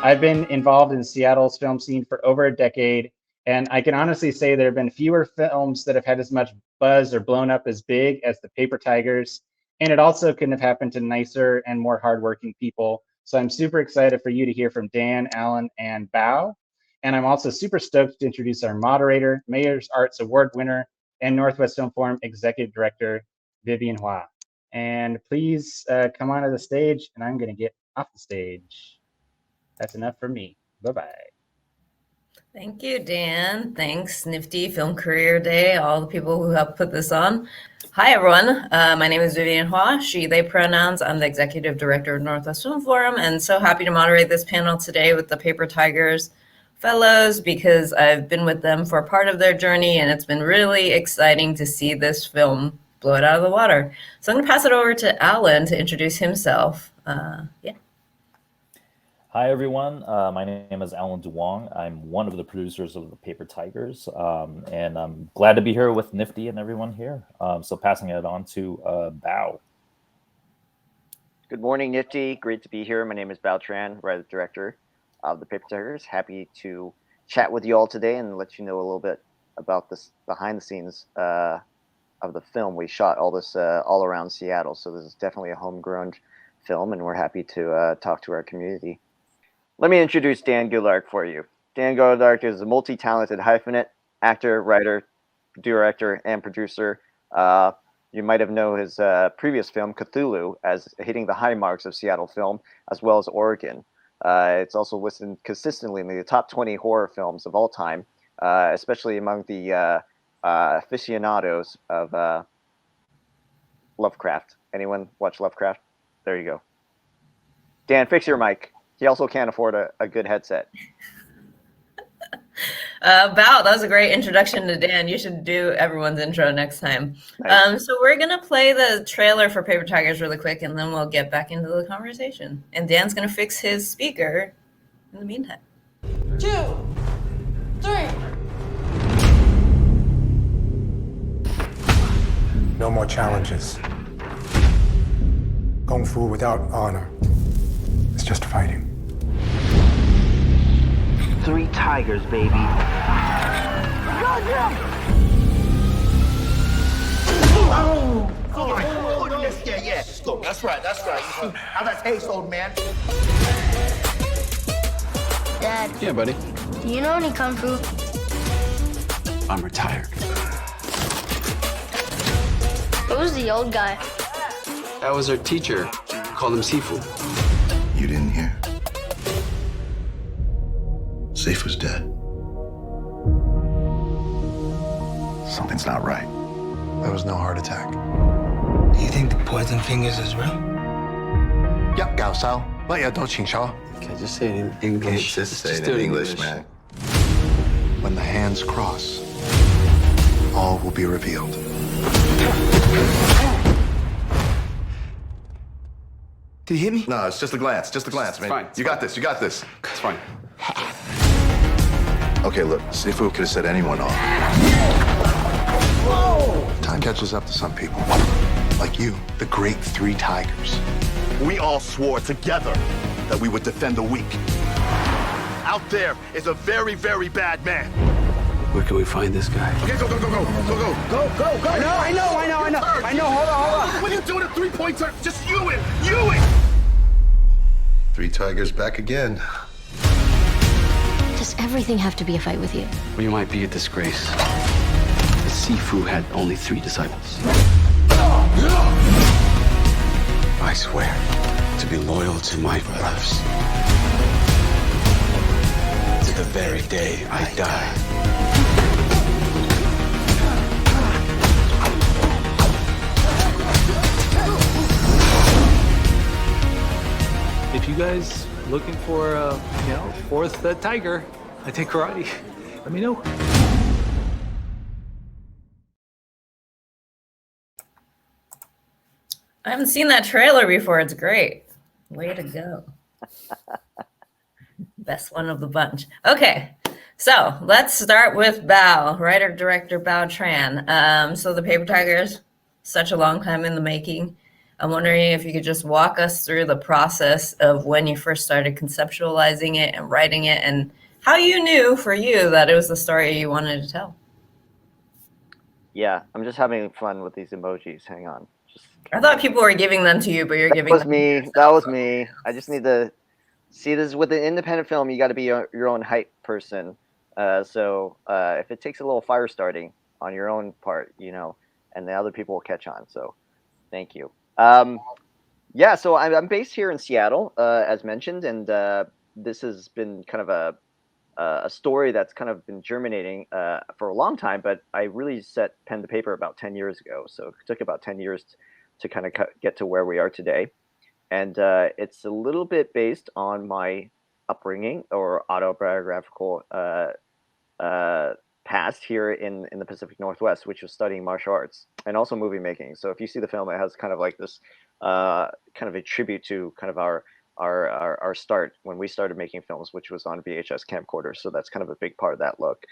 I've been involved in Seattle's film scene for over a decade, and I can honestly say there have been fewer films that have had as much buzz or blown up as big as The Paper Tigers, and it also couldn't have happened to nicer and more hardworking people. So I'm super excited for you to hear from Dan, Alan, and Bao. And I'm also super stoked to introduce our moderator, Mayor's Arts Award winner, and Northwest Film Forum Executive Director, Vivian Hua. And please come onto the stage, and I'm going to get off the stage. That's enough for me. Bye-bye. Thank you, Dan. Thanks, Nifty Film Career Day, all the people who helped put this on. Hi, everyone. My name is Vivian Hua, she, they pronouns. I'm the Executive Director of Northwest Film Forum, and so happy to moderate this panel today with the Paper Tigers fellows because I've been with them for part of their journey, and it's been really exciting to see this film blow it out of the water. So I'm going to pass it over to Alan to introduce himself. Yeah. Hi, everyone. My name is Alan Dewong. I'm one of the producers of The Paper Tigers, and I'm glad to be here with Nifty and everyone here. So passing it on to Bao. Good morning, Nifty. Great to be here. My name is Bao Tran, writer director of The Paper Tigers. Happy to chat with you all today and let you know a little bit about this behind the scenes of the film. We shot all this all around Seattle, so this is definitely a homegrown film, and we're happy to talk to our community. Let me introduce Dan Gillard for you. Dan Gildark is a multi-talented hyphenate, actor, writer, director, and producer. You might have known his previous film, Cthulhu, as hitting the high marks of Seattle film, as well as Oregon. It's also listed consistently in the top 20 horror films of all time, especially among the aficionados of Lovecraft. Anyone watch Lovecraft? There you go. Dan, fix your mic. He also can't afford a good headset. Bao, that was a great introduction to Dan. You should do everyone's intro next time. Nice. So we're going to play the trailer for Paper Tigers really quick, and then we'll get back into the conversation. And Dan's going to fix his speaker in the meantime. 2, 3. No more challenges. Kung Fu without honor. It's just fighting. 3 tigers, baby. Got him! Oh my goodness, yeah. Look, that's right. How's that taste, old man? Dad. Yeah, buddy. Do you know any Kung Fu? I'm retired. Who's the old guy? That was our teacher. We called him Sifu. You didn't hear? Sifu's dead. Something's not right. There was no heart attack. Do you think the poison fingers is real? Yep, Gao Sao. Let you don't ching shaw. Okay, just say it in English. Just say it in English, man. When the hands cross, all will be revealed. Did he hit me? No, it's just a glance. Man. Fine. You got this. It's fine. Okay, look, Sifu could have set anyone off. Whoa! Time catches up to some people. Like you, the great 3 tigers. We all swore together that we would defend the weak. Out there is a very, very bad man. Where can we find this guy? Okay, go. Go. I know. Hold on. What are you doing a 3-pointer? Just you it. 3 tigers back again. Does everything have to be a fight with you? We might be a disgrace. But Sifu had only 3 disciples. I swear to be loyal to my brothers. To the very day I die. If you guys looking for a, 4th tiger, I take karate. Let me know. I haven't seen that trailer before. It's great. Way to go. Best one of the bunch. Okay, so let's start with Bao, writer-director Bao Tran. So The Paper Tigers, such a long time in the making. I'm wondering if you could just walk us through the process of when you first started conceptualizing it and writing it, and how you knew for you that it was the story you wanted to tell. Yeah, I'm just having fun with these emojis. Hang on. I thought people were giving them to you, but you're giving them That was me. to yourself. That was me. I just need to see this with an independent film. You got to be your own hype person. So if it takes a little fire starting on your own part, and the other people will catch on. So thank you. Yeah, so I'm based here in Seattle, as mentioned, and this has been kind of a story that's kind of been germinating for a long time, but I really set pen to paper about 10 years ago. So it took about 10 years to kind of get to where we are today. And it's a little bit based on my upbringing or autobiographical past here in the Pacific Northwest, which was studying martial arts and also movie making. So if you see the film, it has kind of like this kind of a tribute to kind of our start when we started making films, which was on VHS camcorder. So that's kind of a big part of that look.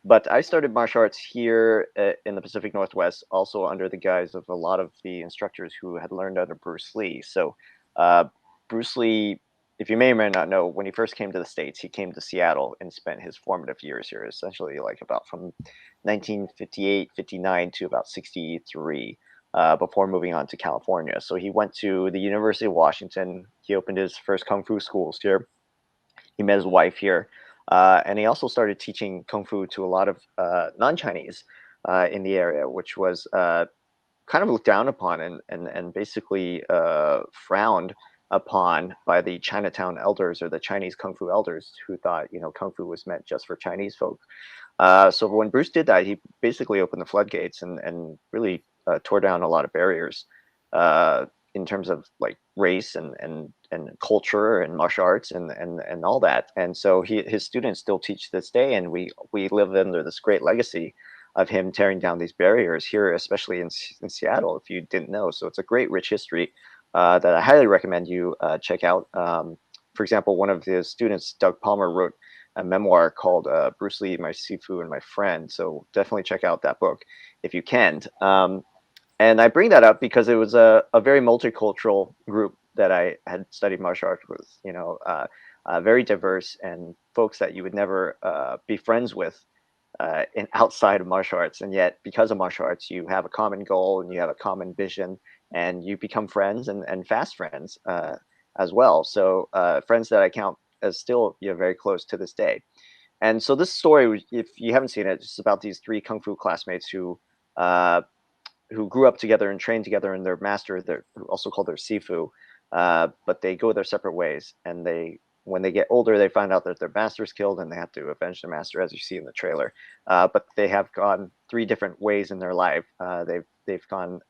But I started martial arts here in the Pacific Northwest, also under the guise of a lot of the instructors who had learned under Bruce Lee. So Bruce Lee, if you may or may not know, when he first came to the States, he came to Seattle and spent his formative years here, essentially like about from 1958, 59 to about 63. Before moving on to California. So he went to the University of Washington. He opened his first Kung Fu schools here. He met his wife here. And he also started teaching Kung Fu to a lot of non-Chinese in the area, which was kind of looked down upon and basically frowned upon by the Chinatown elders or the Chinese Kung Fu elders who thought, Kung Fu was meant just for Chinese folk. So when Bruce did that, he basically opened the floodgates and really tore down a lot of barriers in terms of like race and culture and martial arts and all that. And so his students still teach to this day, and we live under this great legacy of him tearing down these barriers here, especially in Seattle, if you didn't know. So it's a great, rich history that I highly recommend you check out. For example, one of his students, Doug Palmer, wrote a memoir called Bruce Lee, My Sifu and My Friend. So definitely check out that book if you can. And I bring that up because it was a very multicultural group that I had studied martial arts with, very diverse and folks that you would never be friends with outside of martial arts. And yet, because of martial arts, you have a common goal and you have a common vision, and you become friends and fast friends as well. So friends that I count as still very close to this day. And so this story, if you haven't seen it, it's about these three Kung Fu classmates who grew up together and trained together, and their master, they're also called their Sifu, but they go their separate ways. And when they get older, they find out that their master's killed and they have to avenge the master, as you see in the trailer. But they have gone three different ways in their life. They've gone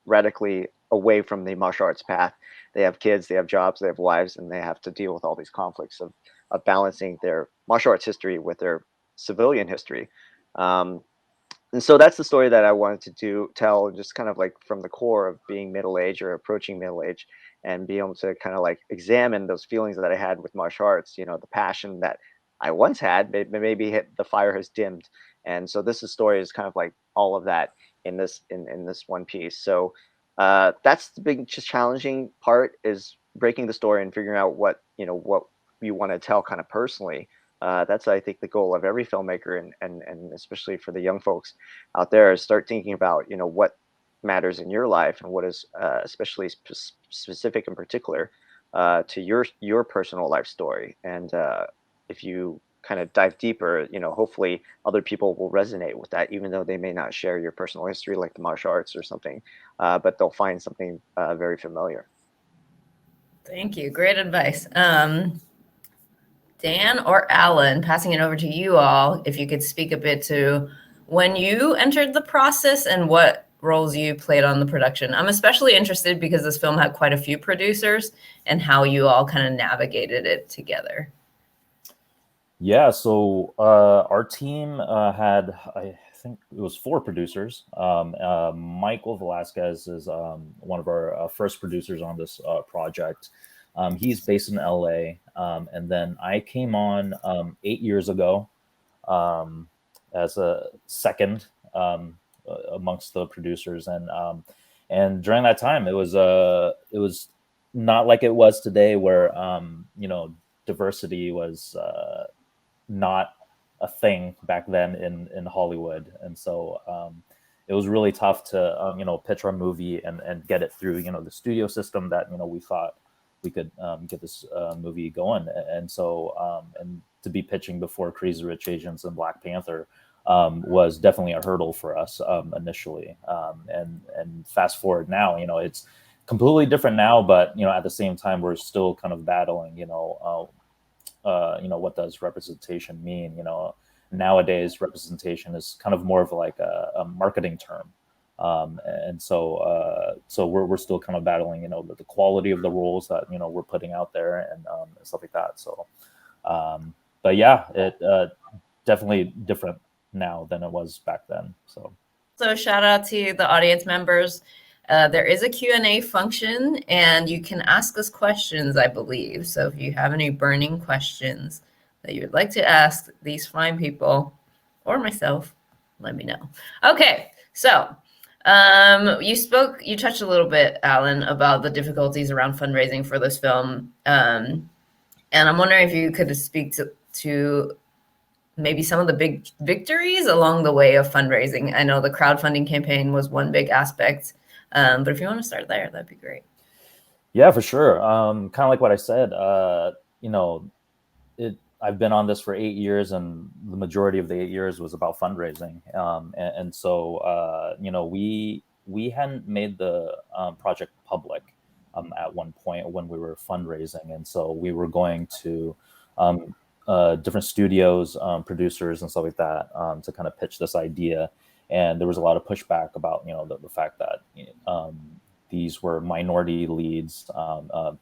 radically away from the martial arts path. They have kids, they have jobs, they have wives, and they have to deal with all these conflicts of balancing their martial arts history with their civilian history. And so that's the story that I wanted to tell, just kind of like from the core of being middle-aged or approaching middle age, and be able to kind of like examine those feelings that I had with martial arts, the passion that I once had, but maybe the fire has dimmed. And so this story is kind of like all of that in this one piece. So that's the big challenging part, is breaking the story and figuring out what you want to tell kind of personally. That's, I think, the goal of every filmmaker, and especially for the young folks out there, is start thinking about what matters in your life and what is especially specific and particular to your personal life story. And if you kind of dive deeper, hopefully other people will resonate with that, even though they may not share your personal history like the martial arts or something, but they'll find something very familiar. Thank you. Great advice. Dan or Alan, passing it over to you all, if you could speak a bit to when you entered the process and what roles you played on the production. I'm especially interested because this film had quite a few producers, and how you all kind of navigated it together. Yeah, so our team had, I think it was 4 producers. Michael Velasquez is one of our first producers on this project. He's based in LA. And then I came on 8 years ago as a second amongst the producers. And And during that time, it was not like it was today, where diversity was not a thing back then in Hollywood. And so it was really tough to pitch our movie and get it through the studio system that we thought we could get this movie going. And so and to be pitching before Crazy Rich Asians and Black Panther was definitely a hurdle for us initially. And fast forward now, it's completely different now, but at the same time, we're still kind of battling what does representation mean. Nowadays representation is kind of more of like a marketing term, and so we're still kind of battling the quality of the roles that we're putting out there, and stuff like that. So but yeah, it definitely different now than it was back then. So shout out to the audience members. There is a Q&A function, and you can ask us questions, I believe. So if you have any burning questions that you would like to ask these fine people or myself, let me know. Okay, so you touched a little bit, Alan, about the difficulties around fundraising for this film. And I'm wondering if you could speak to maybe some of the big victories along the way of fundraising. I know the crowdfunding campaign was one big aspect. But if you want to start there, that'd be great. Yeah, for sure. Kind of like what I said, I've been on this for 8 years, and the majority of the 8 years was about fundraising. And so, we hadn't made the project public at one point when we were fundraising. And so we were going to different studios, producers and stuff like that, to kind of pitch this idea. And there was a lot of pushback about, the fact that these were minority leads,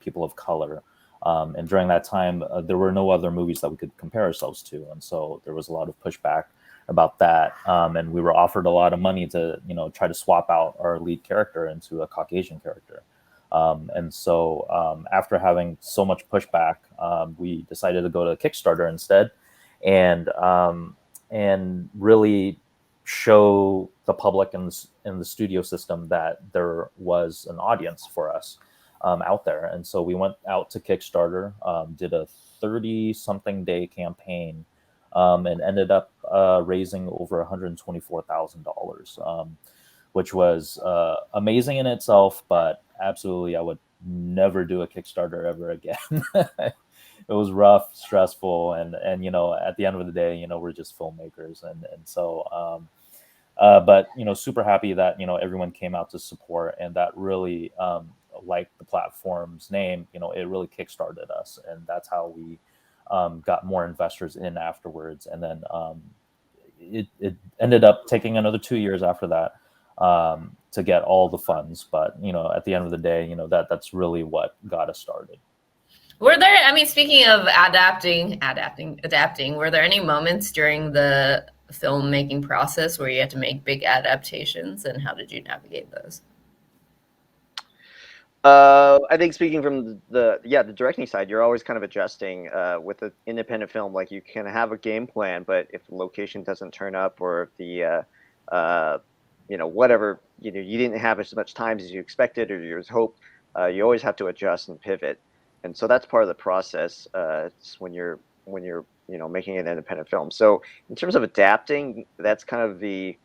people of color. And during that time, there were no other movies that we could compare ourselves to. And so there was a lot of pushback about that. And we were offered a lot of money to, try to swap out our lead character into a Caucasian character. And so after having so much pushback, we decided to go to Kickstarter instead, and really show the public and the studio system that there was an audience for us out there. And so we went out to Kickstarter, did a 30-something day campaign, and ended up raising over $124,000, which was amazing in itself, but absolutely I would never do a Kickstarter ever again. It was rough, stressful, and at the end of the day, we're just filmmakers, and so but super happy that everyone came out to support, and that really like the platform's name, it really kickstarted us, and that's how we got more investors in afterwards. And then it ended up taking another 2 years after that to get all the funds, but at the end of the day, that's really what got us started. Were there, speaking of adapting, were there any moments during the filmmaking process where you had to make big adaptations, and how did you navigate those? I think speaking from the directing side, you're always kind of adjusting with an independent film. Like, you can have a game plan, but if the location doesn't turn up, or if the whatever, you didn't have as much time as you expected or you hoped, you always have to adjust and pivot. And so that's part of the process when you're making an independent film. So in terms of adapting, that's kind of the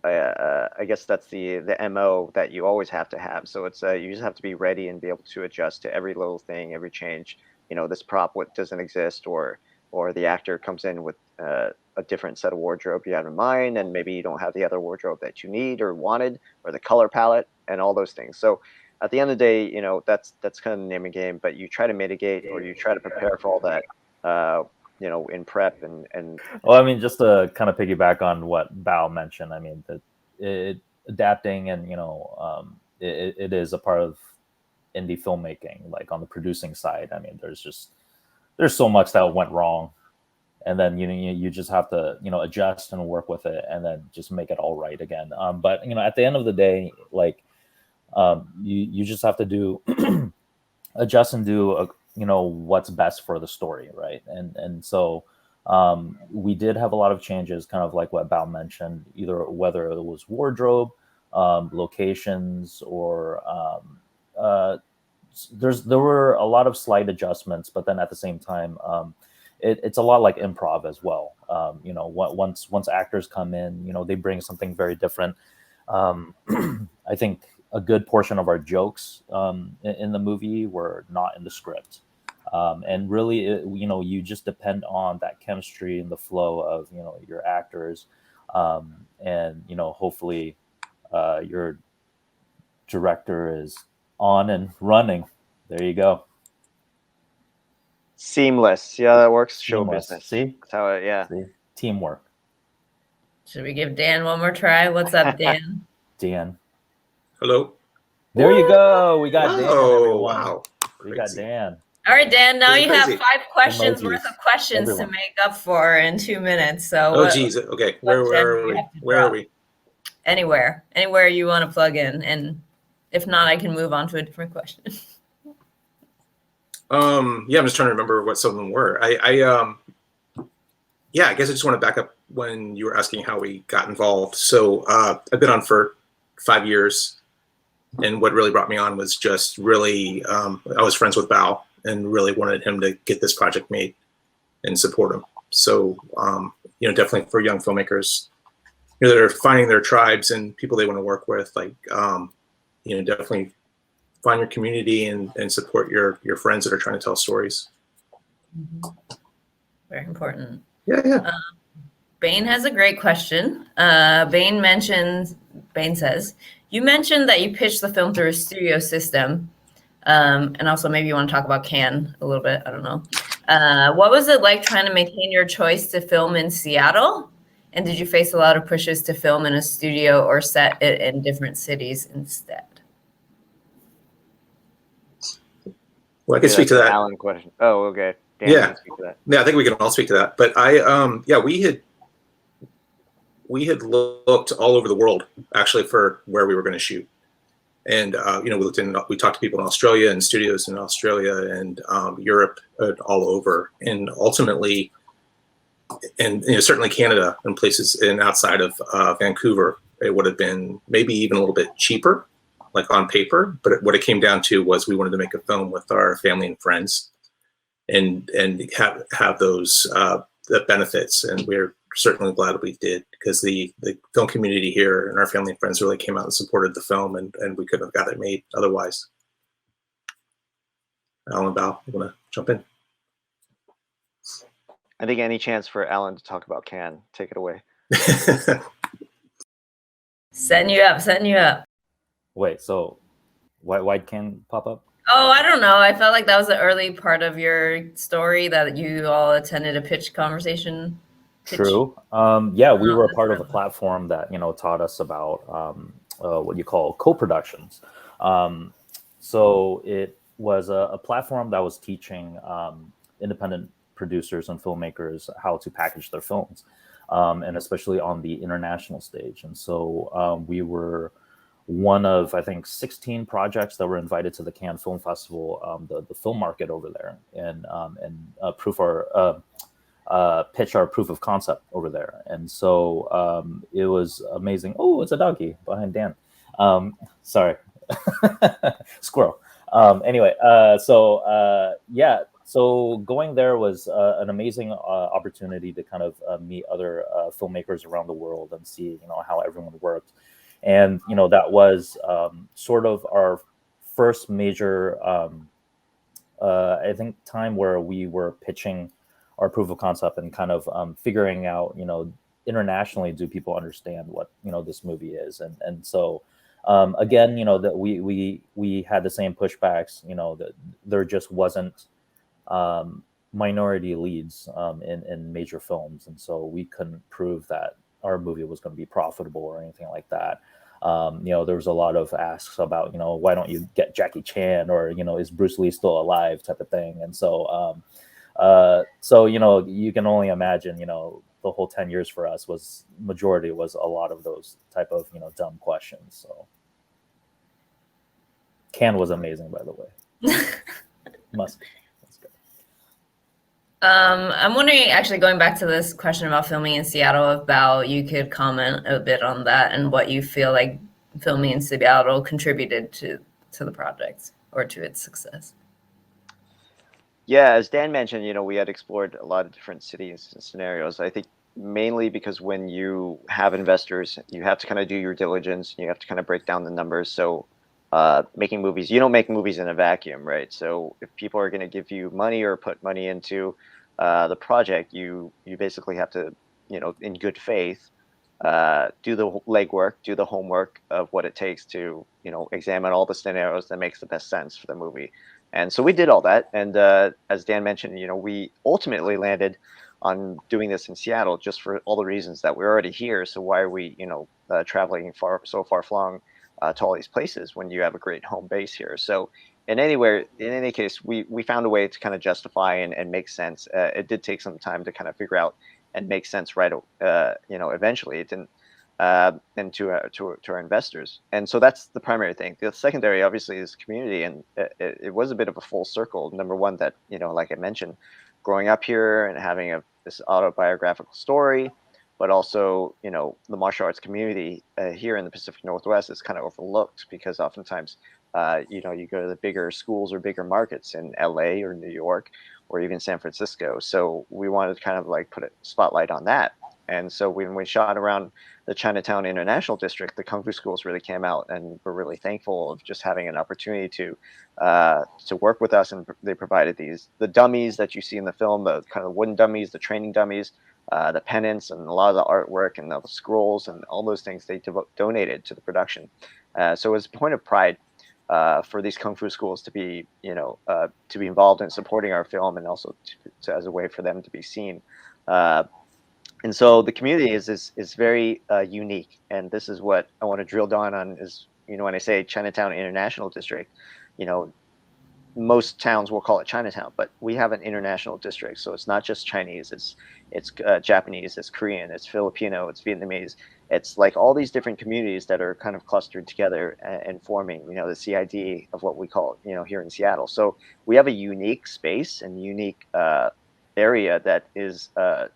I guess that's the MO that you always have to have. So it's you just have to be ready and be able to adjust to every little thing, every change. This prop doesn't exist, or the actor comes in with a different set of wardrobe you have in mind, and maybe you don't have the other wardrobe that you need or wanted, or the color palette, and all those things. So at the end of the day, that's kind of the name of the game. But you try to mitigate, or you try to prepare for all that, in prep and. Well, just to kind of piggyback on what Bao mentioned, adapting and it is a part of indie filmmaking. Like, on the producing side, there's so much that went wrong, and then you just have to adjust and work with it, and then just make it all right again. But at the end of the day, like, you just have to do adjust and do what's best for the story, right? And so we did have a lot of changes, kind of like what Bao mentioned, whether it was wardrobe, locations or there were a lot of slight adjustments, but then at the same time, it's a lot like improv as well. You know, once actors come in, you know, they bring something very different. I think a good portion of our jokes in the movie were not in the script. And really, you know, you just depend on that chemistry and the flow of, you know, your actors. And, you know, hopefully your director is on and running. There you go. Seamless. Yeah, that works. Show Seamless. business. See? That's how it, yeah. See? Teamwork. Should we give Dan one more try? What's up, Dan? Dan. Hello. There you go. We got Dan. Oh, wow. We got Dan. All right, Dan, now This is you have crazy. 5 questions Emojis. worth of questions Everyone. to make up for in 2 minutes. So Oh, geez. Okay. Where are we? Where are we? Anywhere you want to plug in. And if not, I can move on to a different question. Yeah, I'm just trying to remember what some of them were. Yeah, I guess I just want to back up when you were asking how we got involved. So I've been on for 5 years, and what really brought me on was just really, I was friends with Bao and really wanted him to get this project made and support him. So, you know, definitely for young filmmakers, you know, that are finding their tribes and people they want to work with, like, you know, definitely find your community and support your friends that are trying to tell stories. Very important. Yeah. Bain has a great question. Bain says, you mentioned that you pitched the film through a studio system. And also maybe you want to talk about Cannes a little bit. I don't know. What was it like trying to maintain your choice to film in Seattle? And did you face a lot of pushes to film in a studio or set it in different cities instead? Well, I can speak to that. Alan question. Oh, okay. Dan, Yeah. can speak to that. Yeah, I think we can all speak to that. But we had looked all over the world actually for where we were going to shoot. And, you know, we talked to people in Australia and studios in Australia and Europe and all over. And ultimately, and you know, certainly Canada and places outside of Vancouver, it would have been maybe even a little bit cheaper, like on paper. But what it came down to was we wanted to make a film with our family and friends and have those the benefits. And we're certainly glad we did, because the film community here and our family and friends really came out and supported the film, and we couldn't have got it made otherwise. Alan, Bao, you want to jump in? I think any chance for Alan to talk about Cannes, take it away. Setting you up. Wait, so why Cannes pop up? Oh, I don't know. I felt like that was the early part of your story that you all attended a pitch conversation. True. Yeah, we were a part of a platform that, you know, taught us about what you call co-productions. So it was a platform that was teaching independent producers and filmmakers how to package their films, and especially on the international stage. And so we were one of, I think, 16 projects that were invited to the Cannes Film Festival, the film market over there, and pitch our proof of concept over there. And so it was amazing. Oh, it's a doggy behind Dan. Sorry, squirrel. Anyway, yeah, so going there was an amazing opportunity to kind of meet other filmmakers around the world and see, you know, how everyone worked. And, you know, that was sort of our first major, I think, time where we were pitching our proof of concept and kind of figuring out, you know, internationally, do people understand what, you know, this movie is? And so, again, you know, that we had the same pushbacks, you know, that there just wasn't minority leads in major films. And so we couldn't prove that our movie was going to be profitable or anything like that. You know, there was a lot of asks about, you know, why don't you get Jackie Chan, or, you know, is Bruce Lee still alive, type of thing. And so, so, you know, you can only imagine, you know, the whole 10 years for us was a lot of those type of, you know, dumb questions. So Cannes was amazing, by the way. Must be. I'm wondering, actually, going back to this question about filming in Seattle, if Bao, you could comment a bit on that and what you feel like filming in Seattle contributed to the project or to its success? Yeah, as Dan mentioned, we had explored a lot of different cities and scenarios. I think mainly because when you have investors, you have to kind of do your diligence. You have to kind of break down the numbers. So making movies, you don't make movies in a vacuum, right? So if people are going to give you money or put money into the project, you basically have to, in good faith, do the legwork, do the homework of what it takes to, examine all the scenarios that makes the best sense for the movie. And so we did all that. And as Dan mentioned, we ultimately landed on doing this in Seattle just for all the reasons that we're already here. So why are we, traveling so far flung to all these places when you have a great home base here? So in any case, we found a way to kind of justify and make sense. It did take some time to kind of figure out and make sense right, eventually. It didn't, and to our investors. And so that's the primary thing. The secondary, obviously, is community, and it was a bit of a full circle. Number one, that, like I mentioned, growing up here and having this autobiographical story, but also, the martial arts community here in the Pacific Northwest is kind of overlooked because oftentimes, you go to the bigger schools or bigger markets in LA or New York or even San Francisco. So we wanted to kind of like put a spotlight on that. And so when we shot around the Chinatown International District, the Kung Fu schools really came out, and we're really thankful of just having an opportunity to work with us. And they provided the dummies that you see in the film, the kind of wooden dummies, the training dummies, the pennants, and a lot of the artwork and the scrolls and all those things they donated to the production. So it was a point of pride for these Kung Fu schools to be, to be involved in supporting our film, and also as a way for them to be seen. And so the community is very unique, and this is what I want to drill down on. Is, when I say Chinatown International District, most towns will call it Chinatown, but we have an international district, so it's not just Chinese. It's Japanese, it's Korean, it's Filipino, it's Vietnamese. It's like all these different communities that are kind of clustered together and forming, the CID of what we call, here in Seattle. So we have a unique space and unique area that is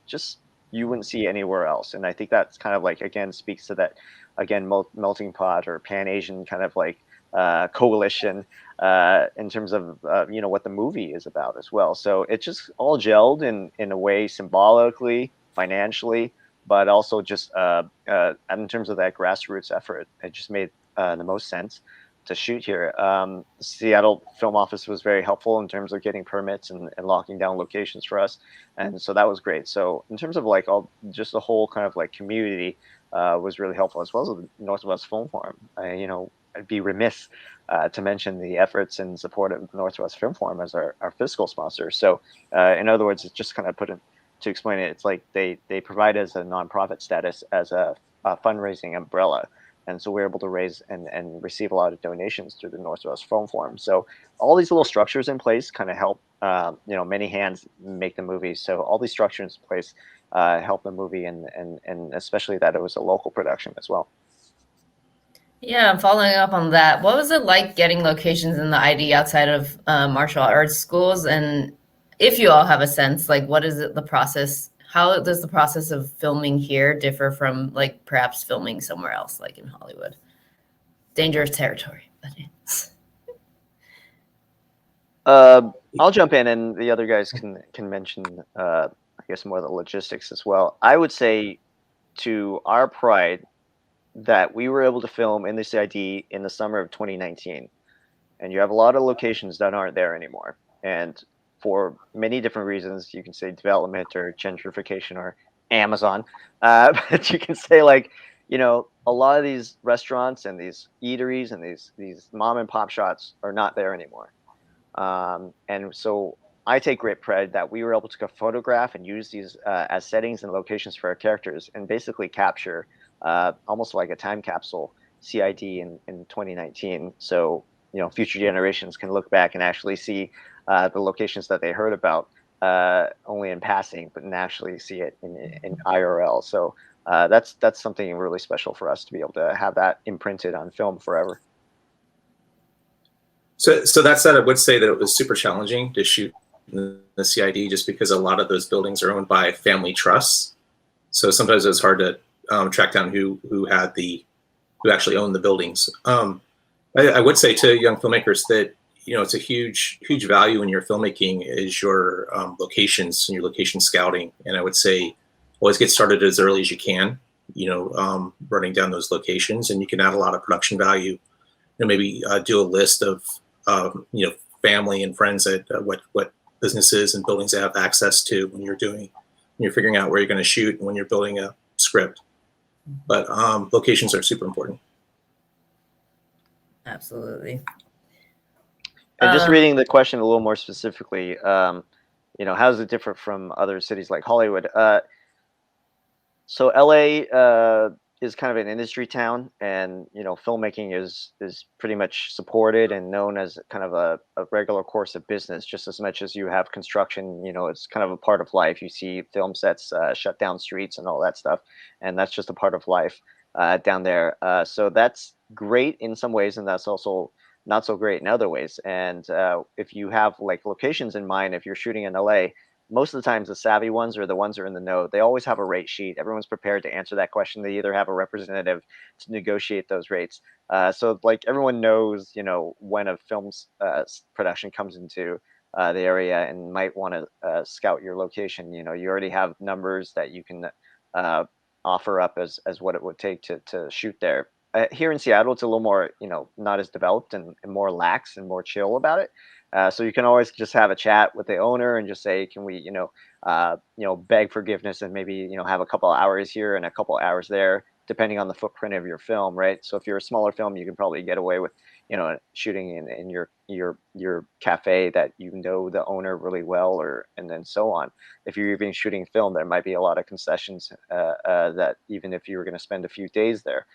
just, you wouldn't see anywhere else. And I think that's kind of like, again, speaks to that, again, melting pot or Pan-Asian kind of like coalition in terms of, what the movie is about as well. So it just all gelled in a way, symbolically, financially, but also just in terms of that grassroots effort. It just made the most sense to shoot here. The Seattle Film Office was very helpful in terms of getting permits and locking down locations for us, and so that was great. So in terms of like just the whole kind of like community was really helpful, as well as the Northwest Film Forum. I'd be remiss to mention the efforts and support of Northwest Film Forum as our fiscal sponsor. So in other words, it's just kind of to explain it, it's like they provide us a nonprofit status as a fundraising umbrella. And so we're able to raise and receive a lot of donations through the Northwest Film Forum. So all these little structures in place kind of help, many hands make the movie. So all these structures in place help the movie, and especially that it was a local production as well. Yeah, following up on that, what was it like getting locations in the ID outside of martial arts schools? And if you all have a sense, like, what is the process? How does the process of filming here differ from, like, perhaps filming somewhere else, like in Hollywood? Dangerous territory. I'll jump in, and the other guys can mention, I guess, more of the logistics as well. I would say, to our pride, that we were able to film in the CID in the summer of 2019, and you have a lot of locations that aren't there anymore. And for many different reasons, you can say development or gentrification or Amazon, but you can say, like, a lot of these restaurants and these eateries and these mom and pop shops are not there anymore. And so I take great pride that we were able to go photograph and use these as settings and locations for our characters, and basically capture almost like a time capsule CID in 2019. So, future generations can look back and actually see the locations that they heard about only in passing, but actually see it in IRL. So that's something really special for us to be able to have that imprinted on film forever. So that said, I would say that it was super challenging to shoot in the CID, just because a lot of those buildings are owned by family trusts. So sometimes it's hard to track down who had the who actually own the buildings. I would say to young filmmakers that, you know, it's a huge value in your filmmaking is your locations and your location scouting. And I would say always get started as early as you can, you know, running down those locations, and you can add a lot of production value. You know, maybe do a list of, you know, family and friends at what businesses and buildings they have access to when you're figuring out where you're going to shoot and when you're building a script. But locations are super important. Absolutely. And just reading the question a little more specifically, you know, how is it different from other cities like Hollywood? So LA is kind of an industry town, and you know, filmmaking is pretty much supported and known as kind of a regular course of business, just as much as you have construction. You know, it's kind of a part of life. You see film sets shut down streets and all that stuff, and that's just a part of life down there. So that's great in some ways, and that's also not so great in other ways. And if you have like locations in mind, if you're shooting in LA, most of the times the savvy ones or the ones that are in the know, they always have a rate sheet. Everyone's prepared to answer that question. They either have a representative to negotiate those rates. So like everyone knows, you know, when a film's production comes into the area and might want to scout your location. You know, you already have numbers that you can offer up as what it would take to shoot there. Here in Seattle, it's a little more, you know, not as developed and more lax and more chill about it. So you can always just have a chat with the owner and just say, can we, you know, beg forgiveness and maybe, you know, have a couple of hours here and a couple of hours there, depending on the footprint of your film, right? So if you're a smaller film, you can probably get away with, you know, shooting in your cafe that you know the owner really well, and then so on. If you're even shooting film, there might be a lot of concessions that even if you were going to spend a few days there.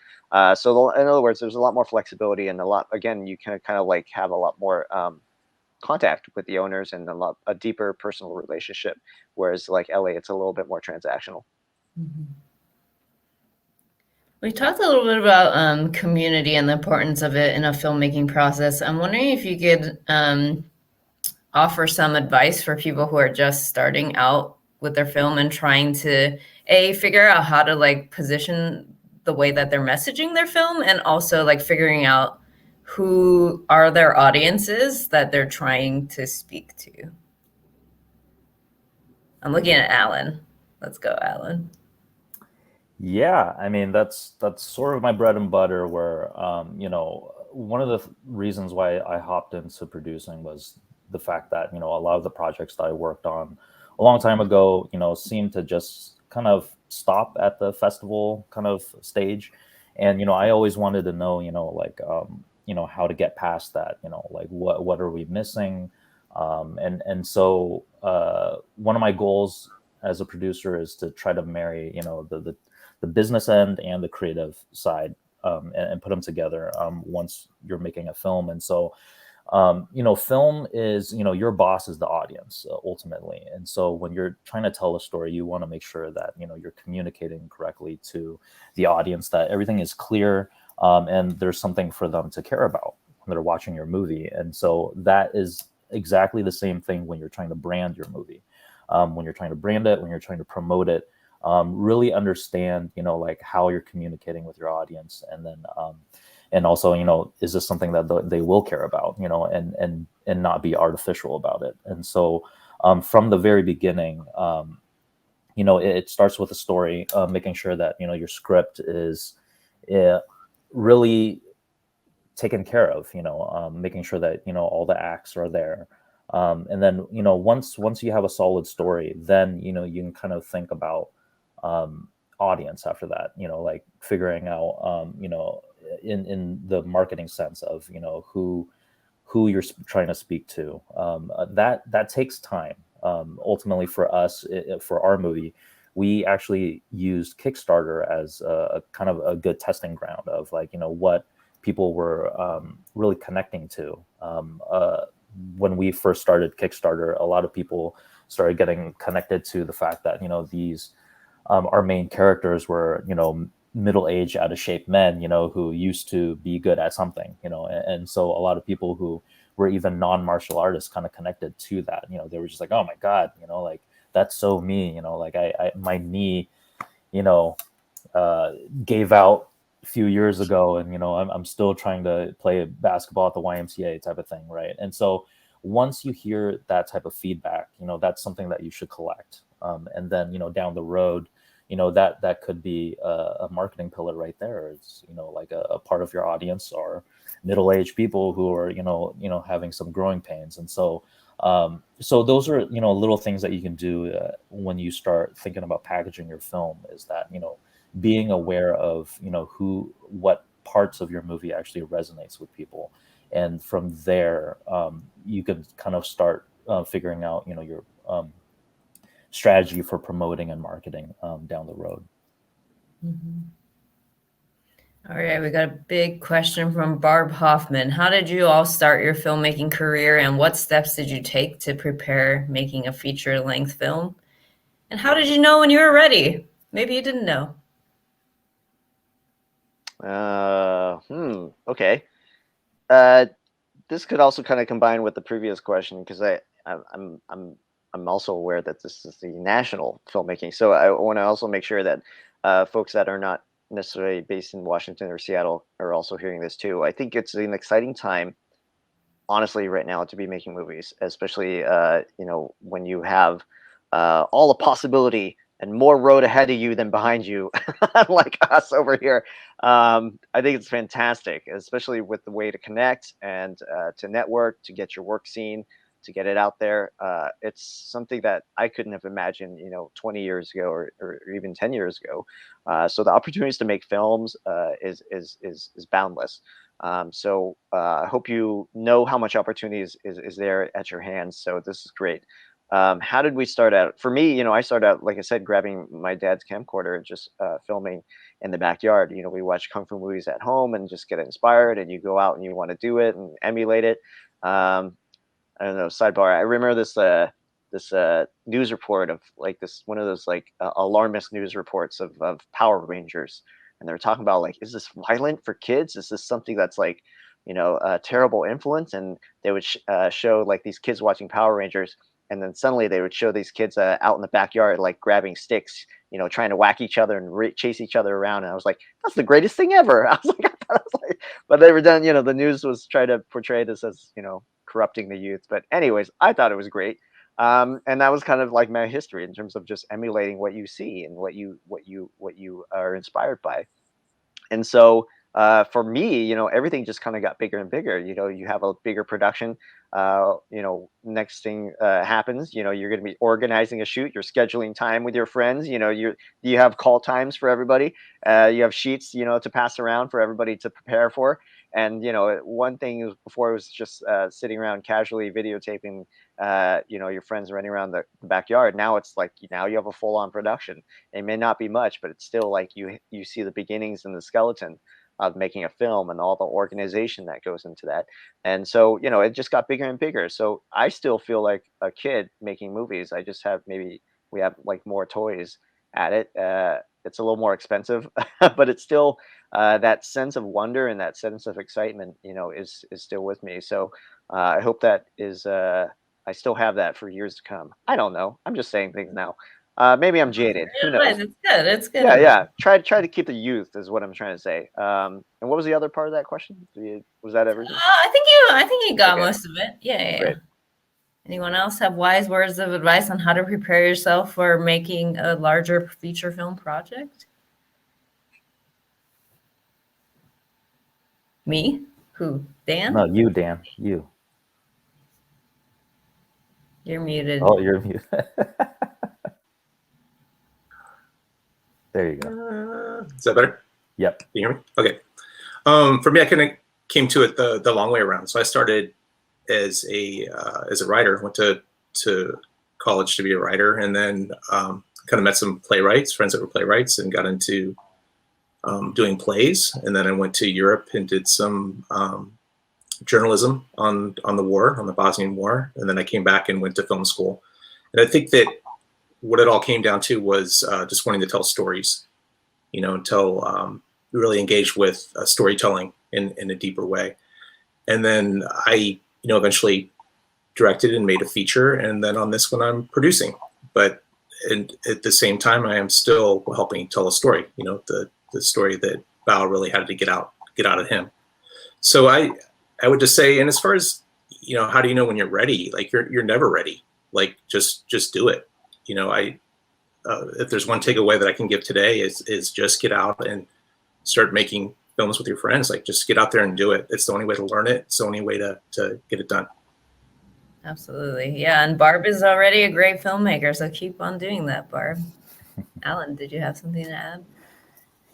So in other words, there's a lot more flexibility and again, you can kind of like have a lot more contact with the owners and a deeper personal relationship. Whereas like LA, it's a little bit more transactional. Mm-hmm. We talked a little bit about community and the importance of it in a filmmaking process. I'm wondering if you could offer some advice for people who are just starting out with their film and trying to figure out how to like position the way that they're messaging their film, and also like figuring out who are their audiences that they're trying to speak to. I'm looking at Alan. Let's go, Alan. Yeah, I mean, that's sort of my bread and butter, where you know, one of the reasons why I hopped into producing was the fact that, you know, a lot of the projects that I worked on a long time ago, you know, seemed to just kind of stop at the festival kind of stage. And, you know, I always wanted to know, you know, like, you know, how to get past that, you know, like what are we missing? And so one of my goals as a producer is to try to marry, you know, the business end and the creative side, and put them together once you're making a film. And so, you know, film is, you know, your boss is the audience ultimately. And so when you're trying to tell a story, you want to make sure that, you know, you're communicating correctly to the audience, that everything is clear, and there's something for them to care about when they're watching your movie. And so that is exactly the same thing when you're trying to brand your movie. When you're trying to brand it, when you're trying to promote it, really understand, you know, like how you're communicating with your audience, and then and also, you know, is this something that they will care about, you know, and not be artificial about it. And so from the very beginning, you know, it starts with a story, making sure that, you know, your script is really taken care of, you know, making sure that, you know, all the acts are there. And then, you know, once you have a solid story, then, you know, you can kind of think about audience after that, you know, like figuring out, you know, in the marketing sense of, you know, who you're trying to speak to. That takes time. Ultimately for us, for our movie, we actually used Kickstarter as a kind of a good testing ground of, like, you know, what people were really connecting to. When we first started Kickstarter, a lot of people started getting connected to the fact that, you know, these our main characters were, you know, middle-aged, out-of-shape men, you know, who used to be good at something, you know, and so a lot of people who were even non-martial artists kind of connected to that. You know, they were just like, oh my God, you know, like, that's so me, you know, like I my knee, you know, gave out few years ago, and I'm still trying to play basketball at the YMCA type of thing, right? And so once you hear that type of feedback, that's something that you should collect, and then down the road, that could be a marketing pillar right there. It's like a part of your audience are middle-aged people who are having some growing pains, and so those are little things that you can do when you start thinking about packaging your film, is that being aware of what parts of your movie actually resonates with people, and from there you can kind of start figuring out your strategy for promoting and marketing down the road. Mm-hmm. All right, we got a big question from Barb Hoffman. How did you all start your filmmaking career, and what steps did you take to prepare making a feature-length film? And how did you know when you were ready? Maybe you didn't know. Okay. This could also kind of combine with the previous question, because I'm also aware that this is the national filmmaking. So I want to also make sure that folks that are not necessarily based in Washington or Seattle are also hearing this too. I think it's an exciting time, honestly, right now to be making movies, especially when you have all the possibility and more road ahead of you than behind you, like us over here. I think it's fantastic, especially with the way to connect and to network, to get your work seen, to get it out there. It's something that I couldn't have imagined, 20 years ago or even 10 years ago. So the opportunities to make films is boundless. So I hope you know how much opportunity is there at your hands. So this is great. How did we start out? For me, I started out, like I said, grabbing my dad's camcorder and just filming in the backyard. We watch Kung Fu movies at home and just get inspired, and you go out and you want to do it and emulate it. I don't know, sidebar. I remember this news report of one of those alarmist news reports of Power Rangers. And they were talking about is this violent for kids? Is this something that's a terrible influence? And they would show these kids watching Power Rangers. And then suddenly they would show these kids out in the backyard, grabbing sticks, trying to whack each other and chase each other around. And I was like, that's the greatest thing ever. I was like, but they were done, the news was trying to portray this as, corrupting the youth. But anyways, I thought it was great. And that was kind of like my history in terms of just emulating what you see and what you are inspired by. And so for me, everything just kind of got bigger and bigger. You have a bigger production. Next thing happens, you're going to be organizing a shoot. You're scheduling time with your friends. You have call times for everybody. You have sheets, to pass around for everybody to prepare for. And one thing before it was just sitting around casually videotaping, your friends running around the backyard. Now it's now you have a full-on production. It may not be much, but it's still you see the beginnings and the skeleton of making a film and all the organization that goes into that. And so, it just got bigger and bigger. So I still feel like a kid making movies. I just have we have more toys at it. It's a little more expensive, but it's still that sense of wonder and that sense of excitement, is still with me. So I hope that is, I still have that for years to come. I don't know. I'm just saying things now. Maybe I'm jaded. Who knows? It's good. It's good. Yeah. Try to keep the youth is what I'm trying to say. And what was the other part of that question? Was that everything? I think you got Okay. most of it. Yeah. Great. Anyone else have wise words of advice on how to prepare yourself for making a larger feature film project? Me? Who? Dan? No, you, Dan. You. You're muted. Oh, you're muted. There you go. Is that better? Yep. Can you hear me? Okay. For me, I kind of came to it the long way around. So I started as a writer. Went to college to be a writer, and then kind of met some playwrights, friends that were playwrights, and got into doing plays. And then I went to Europe and did some journalism on the war, on the Bosnian War. And then I came back and went to film school. And I think that what it all came down to was just wanting to tell stories, until really engaged with storytelling in a deeper way. And then I, eventually directed and made a feature. And then on this one, I'm producing. But at the same time, I am still helping tell a story, the story that Bao really had to get out of him. So I would just say, and as far as, you know, how do you know when you're ready? Like you're never ready. Like just do it. You know, if there's one takeaway that I can give today is just get out and start making films with your friends. Like just get out there and do it. It's the only way to learn it. It's the only way to get it done. Absolutely. Yeah. And Barb is already a great filmmaker. So keep on doing that, Barb. Alan, did you have something to add?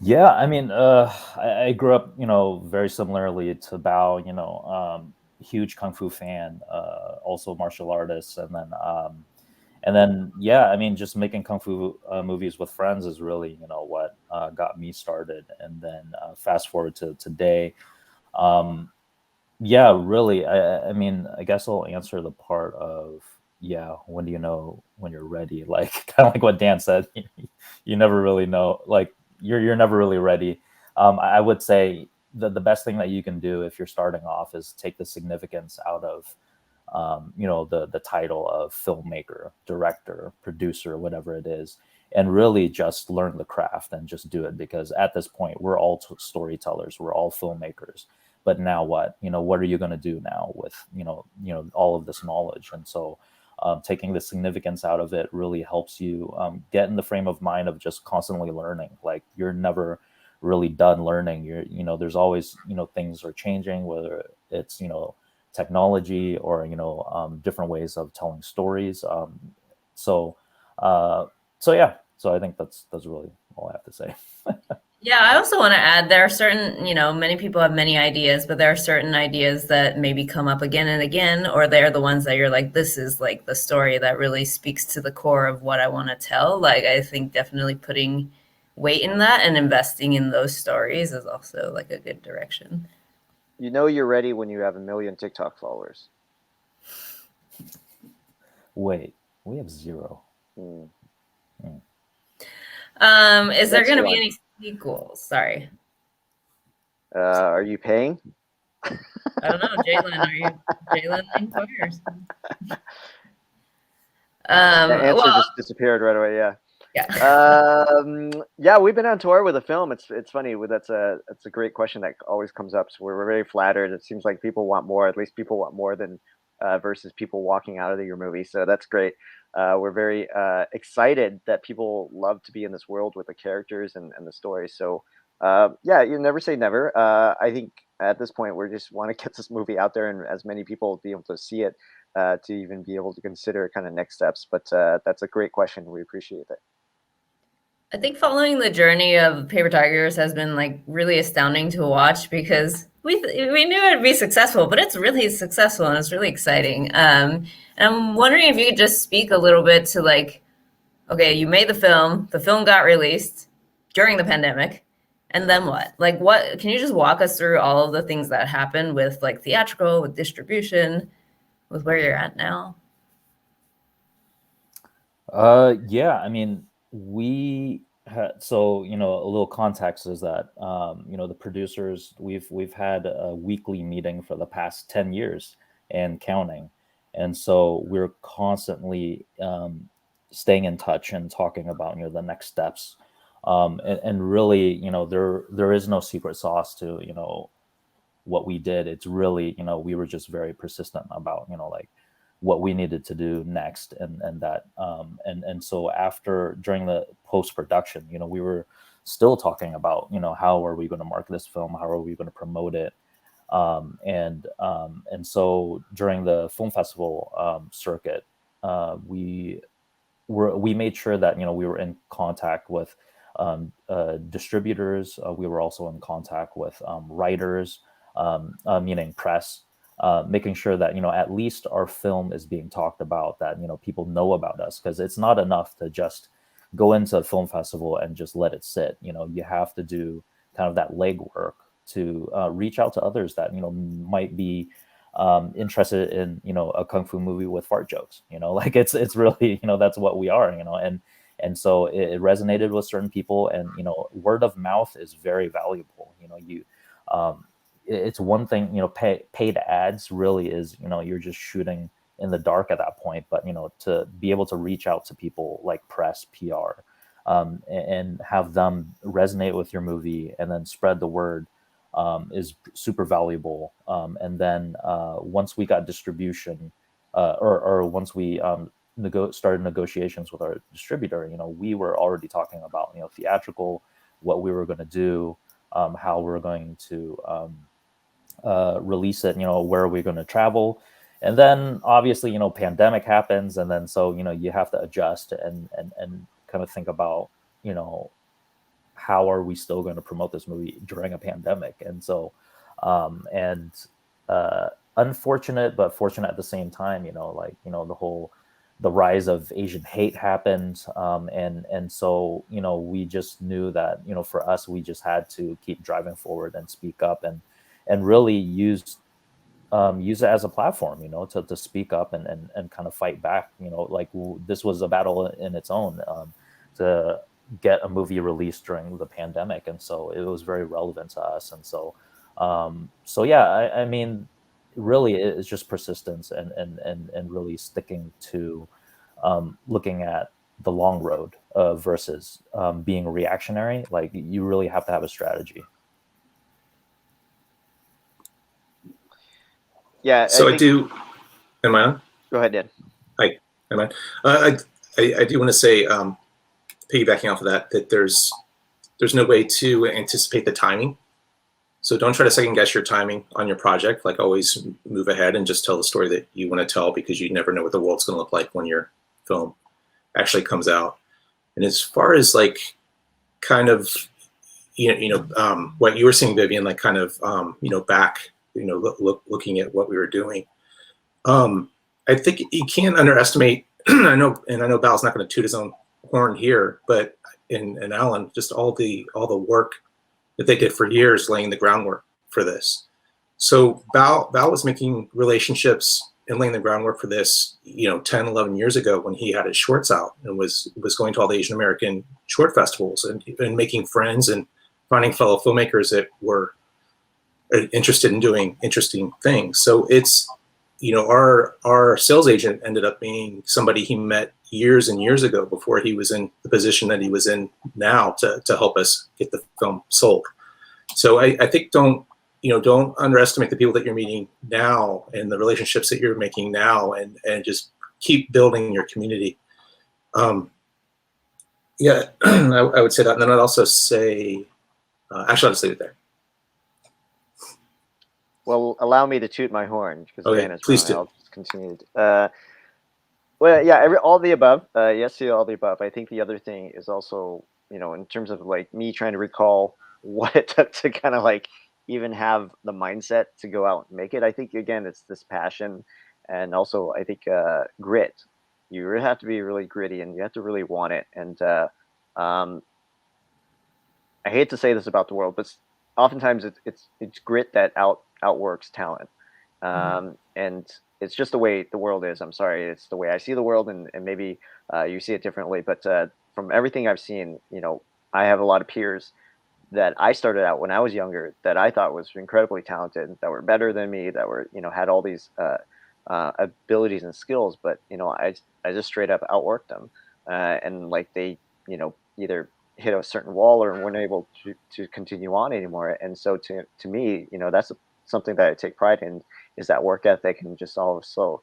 Yeah, I mean, I grew up, you know, very similarly to Bao, you know, huge Kung Fu fan, also martial artist. And then, yeah, I mean, just making Kung Fu movies with friends is really, you know, what got me started. And then fast forward to today. Yeah, really, I mean, I guess I'll answer the part of, yeah, when do you know when you're ready? Like, kind of like what Dan said, you never really know, like, you're never really ready. I would say the best thing that you can do if you're starting off is take the significance out of, you know, the title of filmmaker, director, producer, whatever it is, and really just learn the craft and just do it. Because at this point, we're all storytellers, we're all filmmakers. But now what? You know, what are you going to do now with, you know, all of this knowledge? And so taking the significance out of it really helps you get in the frame of mind of just constantly learning. Like you're never really done learning. You know, there's always, you know, things are changing, whether it's, you know, technology or, you know, different ways of telling stories. So yeah, so I think that's really all I have to say. Yeah, I also want to add there are certain, you know, many people have many ideas, but there are certain ideas that maybe come up again and again, or they're the ones that you're like, this is like the story that really speaks to the core of what I want to tell. Like, I think definitely putting weight in that and investing in those stories is also like a good direction. You know you're ready when you have 1 million TikTok followers. Wait, we have 0. Is there going to be any sequels? Sorry. Are you paying? I don't know, Jalen. Are you Jalen inquires? The answer just disappeared right away. Yeah. Yeah, we've been on tour with a film. It's funny. That's a great question that always comes up. So we're very flattered. It seems like people want more. At least people want more than versus people walking out of your movie. So that's great. We're very excited that people love to be in this world with the characters and the story. So yeah, you never say never. I think at this point we just want to get this movie out there and as many people be able to see it to even be able to consider kind of next steps. But that's a great question. We appreciate it. I think following the journey of Paper Tigers has been like really astounding to watch because we knew it'd be successful, but it's really successful and it's really exciting. And I'm wondering if you could just speak a little bit to like, okay, you made the film got released during the pandemic, and then what? Like, what can you just walk us through all of the things that happened with like theatrical, with distribution, with where you're at now? Yeah, I mean, we had, so, you know, a little context is that, you know, the producers, we've had a weekly meeting for the past 10 years and counting. And so we're constantly staying in touch and talking about, you know, the next steps. And really, you know, there is no secret sauce to, you know, what we did. It's really, you know, we were just very persistent about, you know, like what we needed to do next. And that, and so during the post-production, you know, we were still talking about, you know, how are we going to market this film? How are we going to promote it? And so during the film festival circuit, we made sure that, you know, we were in contact with distributors. We were also in contact with writers, meaning press, making sure that, you know, at least our film is being talked about, that, you know, people know about us, because it's not enough to just go into a film festival and just let it sit. You know, you have to do kind of that legwork to reach out to others that, you know, might be interested in, you know, a kung fu movie with fart jokes. You know, like it's really, you know, that's what we are. You know, and so it resonated with certain people, and, you know, word of mouth is very valuable. You know, it's one thing, you know, paid ads really is, you know, you're just shooting in the dark at that point. But, you know, to be able to reach out to people like press, PR, and have them resonate with your movie and then spread the word is super valuable. And then once we got distribution, or once we started negotiations with our distributor, we were already talking about theatrical, what we were going to do, how we're going to release it, where we're going to travel. And then obviously, pandemic happens, and then so you have to adjust and kind of think about how are we still going to promote this movie during a pandemic. And so unfortunate but fortunate at the same time, the rise of Asian hate happened, and so we just knew that for us, we just had to keep driving forward and speak up and really use it as a platform, to speak up and kind of fight back. This was a battle in its own, to get a movie released during the pandemic, and so it was very relevant to us. And so yeah, I mean, really it's just persistence and really sticking to looking at the long road versus being reactionary. Like, you really have to have a strategy. Yeah. So I do. Am I on? Go ahead, Dan. Hi. Am I? I do want to say, piggybacking off of that there's no way to anticipate the timing. So don't try to second guess your timing on your project. Like, always move ahead and just tell the story that you want to tell, because you never know what the world's going to look like when your film actually comes out. And as far as like kind of what you were saying, Vivian, like kind of back, looking at what we were doing. I think you can't underestimate. I know Bao's not going to toot his own horn here, but and Alan, just all the work that they did for years, laying the groundwork for this. So Bao was making relationships and laying the groundwork for this, 10, 11 years ago, when he had his shorts out and was going to all the Asian American short festivals and making friends and finding fellow filmmakers that were interested in doing interesting things. So it's, our sales agent ended up being somebody he met years and years ago, before he was in the position that he was in now, to help us get the film sold. So I think don't underestimate the people that you're meeting now and the relationships that you're making now, and just keep building your community. Yeah, I would say that. And then I'd also say, actually, I'll just leave it there. Well, allow me to toot my horn, because okay, please do. I'll just continue. Well, yeah, all the above. Yes to all the above. I think the other thing is also, in terms of like me trying to recall what it took to kind of like even have the mindset to go out and make it. I think, again, it's this passion, and also I think grit. You really have to be really gritty, and you have to really want it. And I hate to say this about the world, but oftentimes it's grit that outworks talent. And it's just the way the world is. I'm sorry, it's the way I see the world, and maybe you see it differently. But from everything I've seen, I have a lot of peers that I started out when I was younger that I thought was incredibly talented, that were better than me, that were had all these abilities and skills, but I just straight up outworked them, and like they either hit a certain wall or weren't able to continue on anymore. And so to me, that's something that I take pride in, is that work ethic, and just also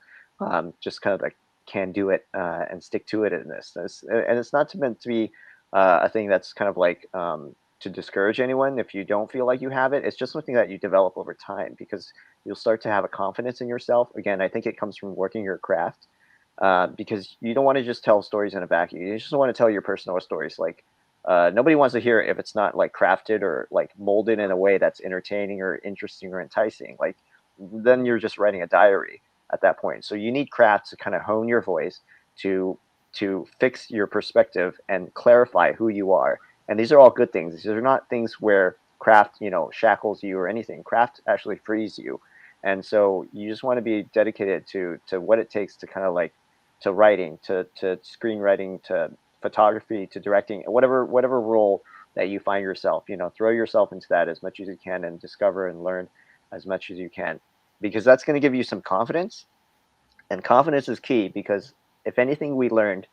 just kind of like can do it and stick to it in this. And it's not meant to be a thing that's kind of like to discourage anyone if you don't feel like you have it. It's just something that you develop over time, because you'll start to have a confidence in yourself. Again, I think it comes from working your craft, because you don't want to just tell stories in a vacuum. You just want to tell your personal stories. Like, nobody wants to hear it if it's not like crafted or like molded in a way that's entertaining or interesting or enticing. Like, then you're just writing a diary at that point. So you need craft to kind of hone your voice, to fix your perspective and clarify who you are. And these are all good things. These are not things where craft, shackles you or anything. Craft actually frees you. And so you just want to be dedicated to what it takes to kind of like, to writing, to screenwriting, to photography, to directing, whatever role that you find yourself, throw yourself into that as much as you can, and discover and learn as much as you can, because that's going to give you some confidence. And confidence is key, because if anything we learned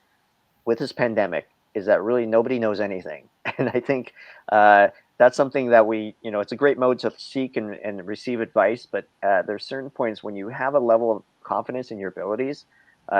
with this pandemic is that really nobody knows anything. And I think that's something that we, it's a great mode to seek and receive advice, but there's certain points when you have a level of confidence in your abilities,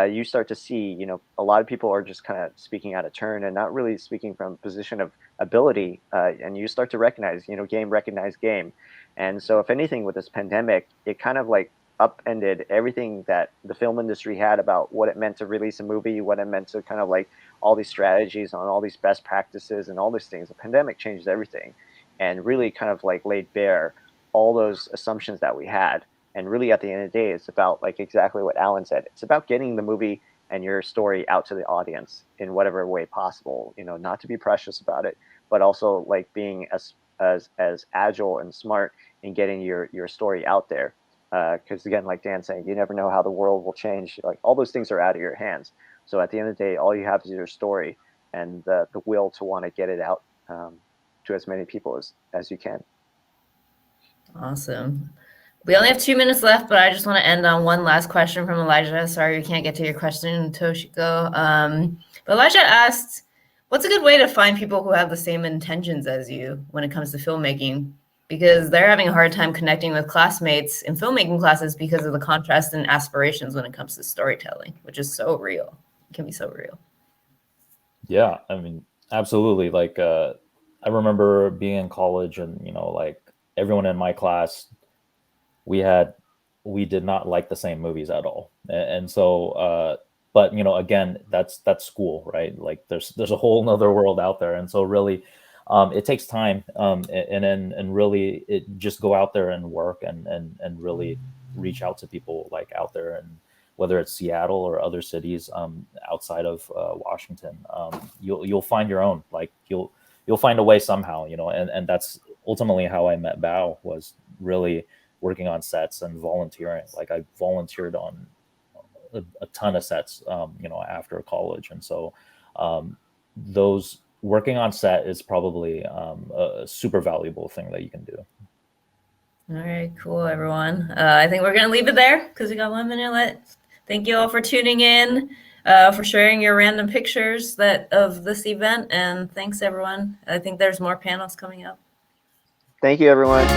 you start to see, a lot of people are just kind of speaking out of turn and not really speaking from a position of ability. And you start to recognize, game recognize game. And so if anything with this pandemic, it kind of like upended everything that the film industry had about what it meant to release a movie, what it meant to kind of like all these strategies on all these best practices and all these things. The pandemic changed everything and really kind of like laid bare all those assumptions that we had. And really at the end of the day, it's about like exactly what Alan said. It's about getting the movie and your story out to the audience in whatever way possible, not to be precious about it, but also like being as agile and smart in getting your story out there. Because again, like Dan's saying, you never know how the world will change. Like all those things are out of your hands. So at the end of the day, all you have is your story and the will to want to get it out to as many people as you can. Awesome. We only have 2 minutes left, but I just want to end on one last question from Elijah. Sorry we can't get to your question, Toshiko. But Elijah asked, what's a good way to find people who have the same intentions as you when it comes to filmmaking? Because they're having a hard time connecting with classmates in filmmaking classes because of the contrast in aspirations when it comes to storytelling, which is so real. It can be so real. Yeah, I mean, absolutely. Like, I remember being in college and, like everyone in my class, we did not like the same movies at all. And so, but, again, that's school, right? Like there's a whole nother world out there. And so really, it takes time, and really it just go out there and work and really reach out to people like out there, and whether it's Seattle or other cities outside of Washington, you'll find your own. Like you'll find a way somehow, and that's ultimately how I met Bao, was really working on sets and volunteering. Like I volunteered on a ton of sets, after college, and so those. Working on set is probably a super valuable thing that you can do. All right, cool, everyone. I think we're going to leave it there because we got 1 minute left. Thank you all for tuning in, for sharing your random pictures of this event. And thanks, everyone. I think there's more panels coming up. Thank you, everyone.